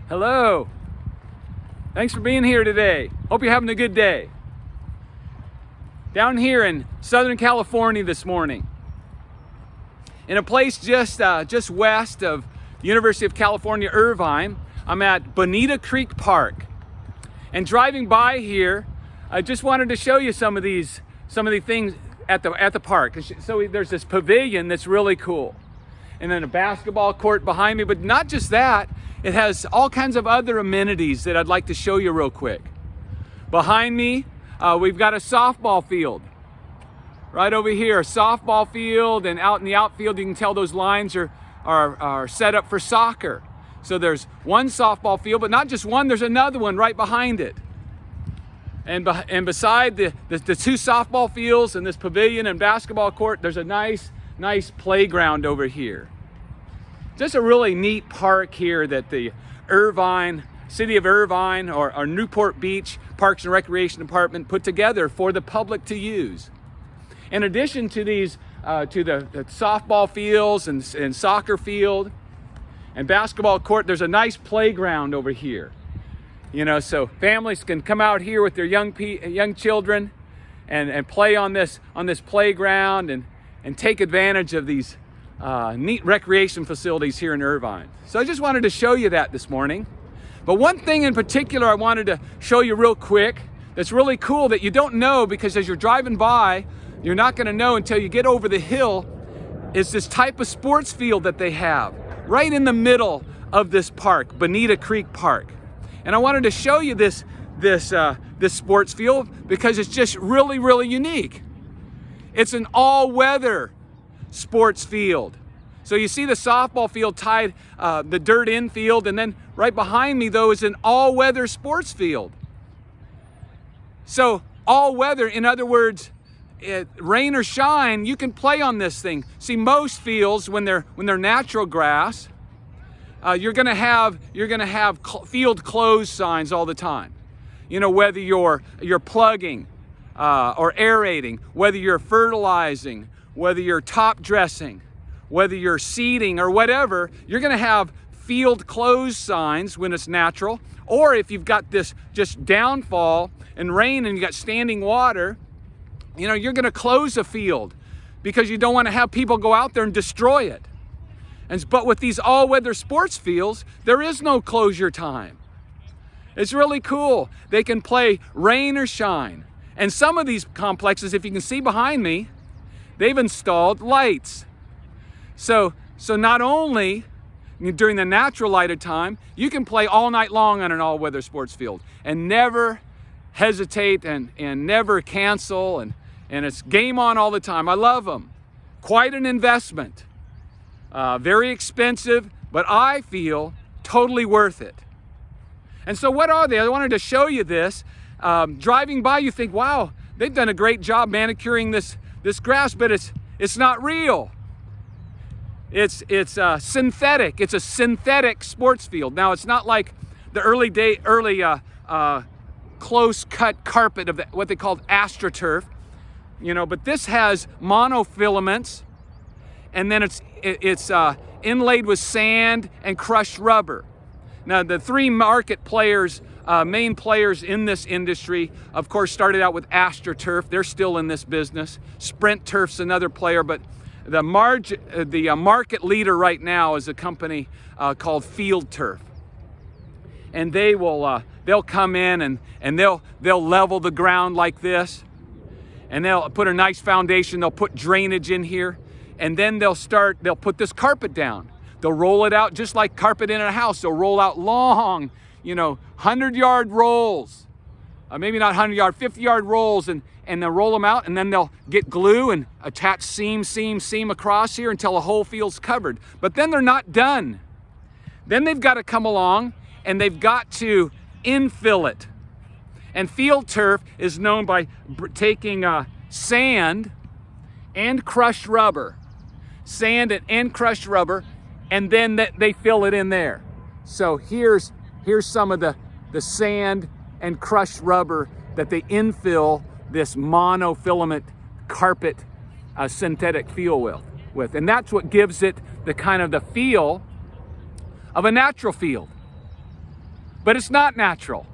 Hello. Thanks for being here today. Hope you're having a good day. Down here in Southern California this morning, in a place just west of the University of California, Irvine, I'm at Bonita Creek Park. And driving by here, I just wanted to show you some of the things at the park. So there's this pavilion that's really cool. And then a basketball court behind me, but not just that, it has all kinds of other amenities that I'd like to show you real quick. Behind me, we've got a softball field. Right over here, a softball field, and out in the outfield, you can tell those lines are set up for soccer. So there's one softball field, but not just one, there's another one right behind it. And beside the two softball fields and this pavilion and basketball court, there's a nice playground over here. Just a really neat park here that the City of Irvine or Newport Beach Parks and Recreation Department put together for the public to use. In addition to these, to the softball fields and soccer field and basketball court, there's a nice playground over here. You know, so families can come out here with their young children and play on this playground and take advantage of these neat recreation facilities here in Irvine. So I just wanted to show you that this morning. But one thing in particular I wanted to show you real quick that's really cool that you don't know, because as you're driving by, you're not going to know until you get over the hill, is this type of sports field that they have right in the middle of this park, Bonita Creek Park. And I wanted to show you this sports field because it's just really unique. It's an all-weather sports field. So you see the softball field tied, the dirt infield, and then right behind me though is an all-weather sports field. So all-weather, in other words, rain or shine, you can play on this thing. See, most fields when they're natural grass, you're gonna have field closed signs all the time. You know, whether you're plugging or aerating, whether you're fertilizing, whether you're top dressing, whether you're seeding or whatever, you're gonna have field closed signs when it's natural. Or if you've got this just downfall and rain and you got standing water, you know, you're gonna close a field because you don't wanna have people go out there and destroy it. But with these all-weather sports fields, there is no closure time. It's really cool. They can play rain or shine. And some of these complexes, if you can see behind me, they've installed lights. So not only during the natural light of time, you can play all night long on an all-weather sports field and never hesitate and never cancel, and it's game on all the time. I love them. Quite an investment. Very expensive, but I feel totally worth it. And so what are they? I wanted to show you this. Driving by, you think, wow, they've done a great job manicuring this grass, but it's not real. It's synthetic. It's a synthetic sports field. Now, it's not like the early close cut carpet of what they called AstroTurf, you know, but this has monofilaments, and then it's inlaid with sand and crushed rubber. Now, the three market players, main players in this industry, of course, started out with AstroTurf. They're still in this business. Sprint Turf's another player, but the market leader right now is a company called Field Turf. And they'll come in and they'll level the ground like this, and they'll put a nice foundation. They'll put drainage in here, and then they'll put this carpet down. They'll roll it out just like carpet in a house. They'll roll out long, 100-yard rolls, maybe not 100-yard, 50-yard rolls, and they'll roll them out, and then they'll get glue and attach seam across here until the whole field's covered. But then they're not done. Then they've got to come along and they've got to infill it. And field turf is known by taking sand and crushed rubber, and crushed rubber, and then they fill it in there. So here's some of the sand and crushed rubber that they infill this monofilament carpet synthetic field with. And that's what gives it the kind of the feel of a natural field. but it's not natural.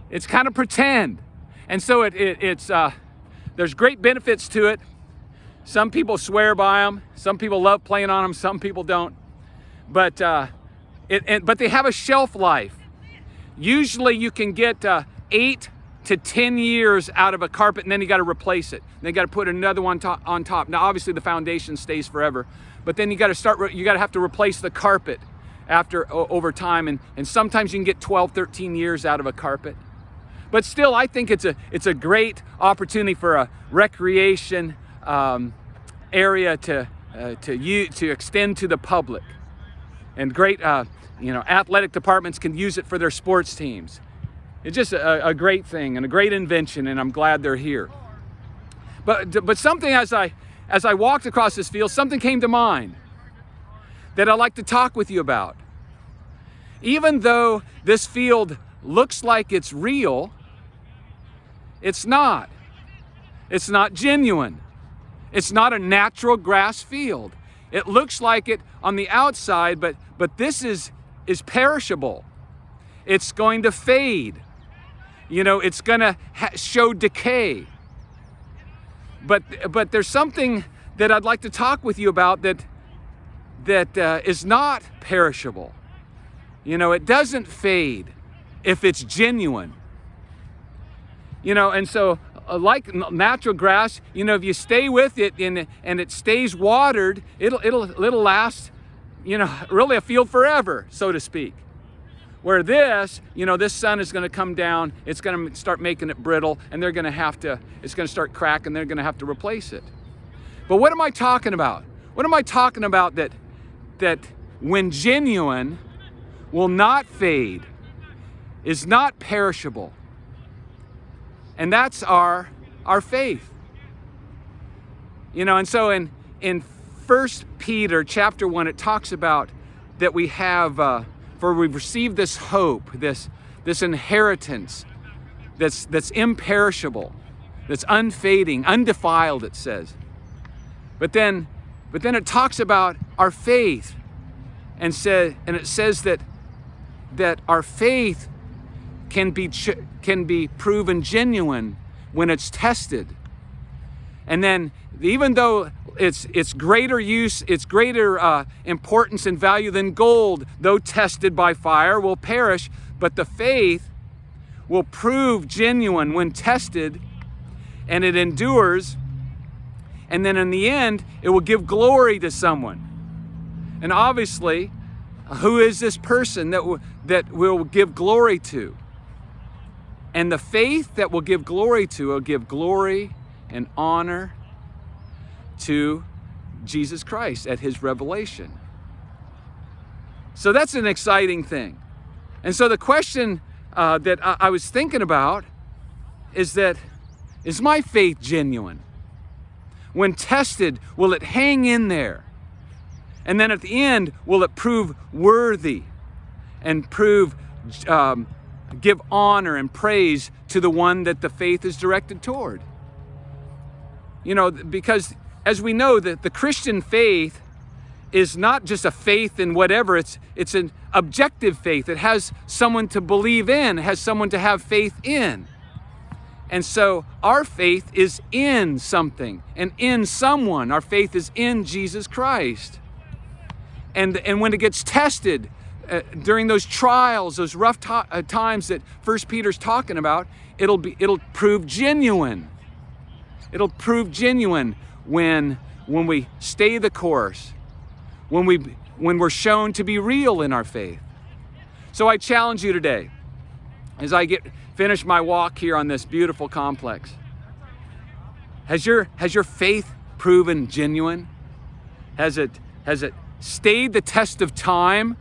It's kind of pretend. And so it's there's great benefits to it. Some people swear by them. Some people love playing on them. Some people don't. But but they have a shelf life. Usually you can get 8 to 10 years out of a carpet, and then you got to replace it. Then you got to put another one on top. Now, obviously, the foundation stays forever, but then you got to have to replace the carpet over time, and sometimes you can get 12, 13 years out of a carpet. But still, I think it's a great opportunity for a recreation area to extend to the public, and great athletic departments can use it for their sports teams. It's just a great thing and a great invention, and I'm glad they're here. But something as I walked across this field, something came to mind that I'd like to talk with you about. Even though this field looks like it's real, it's not. It's not genuine. It's not a natural grass field. It looks like it on the outside, but this is perishable. It's going to fade. It's going to show decay. But there's something that I'd like to talk with you about that is not perishable. It doesn't fade if it's genuine. And so like natural grass, if you stay with it and it stays watered, it'll last, really a field forever, so to speak. Where this sun is going to come down, it's going to start making it brittle, and it's going to start cracking, they're going to have to replace it. But what am I talking about? What am I talking about that when genuine will not fade, is not perishable? And that's our faith. And so in 1 Peter chapter 1, it talks about that we have for we've received this hope, this inheritance that's imperishable, that's unfading, undefiled, it says. But then it talks about our faith, and it says that our faith can be proven genuine when it's tested. And then even though it's greater use, it's greater importance and value than gold, though tested by fire, will perish, but the faith will prove genuine when tested, and it endures, and then in the end, it will give glory to someone. And obviously, who is this person that will give glory to? And the faith that will give glory to will give glory and honor to Jesus Christ at his revelation. So that's an exciting thing. And so the question that I was thinking about is my faith genuine? When tested, will it hang in there? And then at the end, will it prove worthy and give honor and praise to the one that the faith is directed toward? Because as we know, that the Christian faith is not just a faith in whatever, it's an objective faith. It has someone to believe in, it has someone to have faith in. And so our faith is in something and in someone. Our faith is in Jesus Christ. And when it gets tested, during those trials, those rough times that 1 Peter's talking about, it'll prove genuine. It'll prove genuine when we stay the course, when we're shown to be real in our faith. So I challenge you today, as I finish my walk here on this beautiful complex. Has your faith proven genuine? Has it stayed the test of time?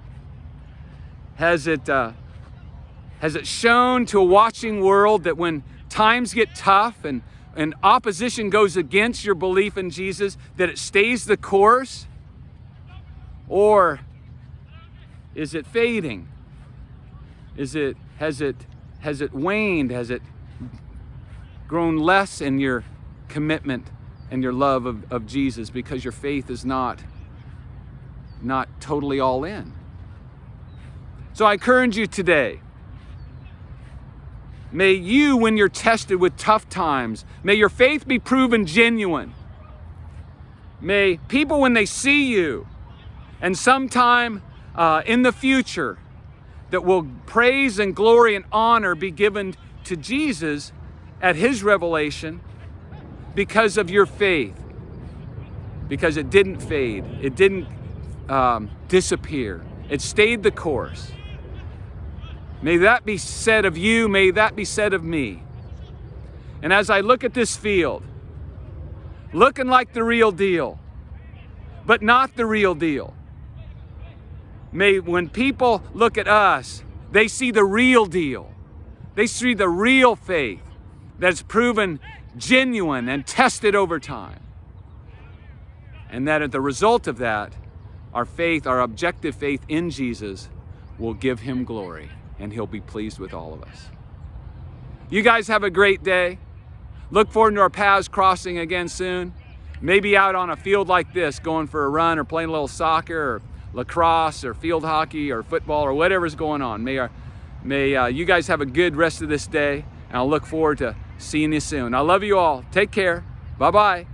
Has it shown to a watching world that when times get tough and opposition goes against your belief in Jesus, that it stays the course? Or is it fading? Has it waned? Has it grown less in your commitment and your love of Jesus because your faith is not totally all in? So I encourage you today, may you, when you're tested with tough times, may your faith be proven genuine. May people, when they see you, and sometime in the future, that will praise and glory and honor be given to Jesus at his revelation because of your faith, because it didn't fade, it didn't disappear, it stayed the course. May that be said of you, may that be said of me. And as I look at this field, looking like the real deal, but not the real deal, may when people look at us, they see the real deal. They see the real faith that's proven genuine and tested over time. And that as the result of that, our faith, our objective faith in Jesus will give him glory, and he'll be pleased with all of us. You guys have a great day. Look forward to our paths crossing again soon. Maybe out on a field like this, going for a run or playing a little soccer or lacrosse or field hockey or football or whatever's going on. May you guys have a good rest of this day, and I'll look forward to seeing you soon. I love you all. Take care. Bye-bye.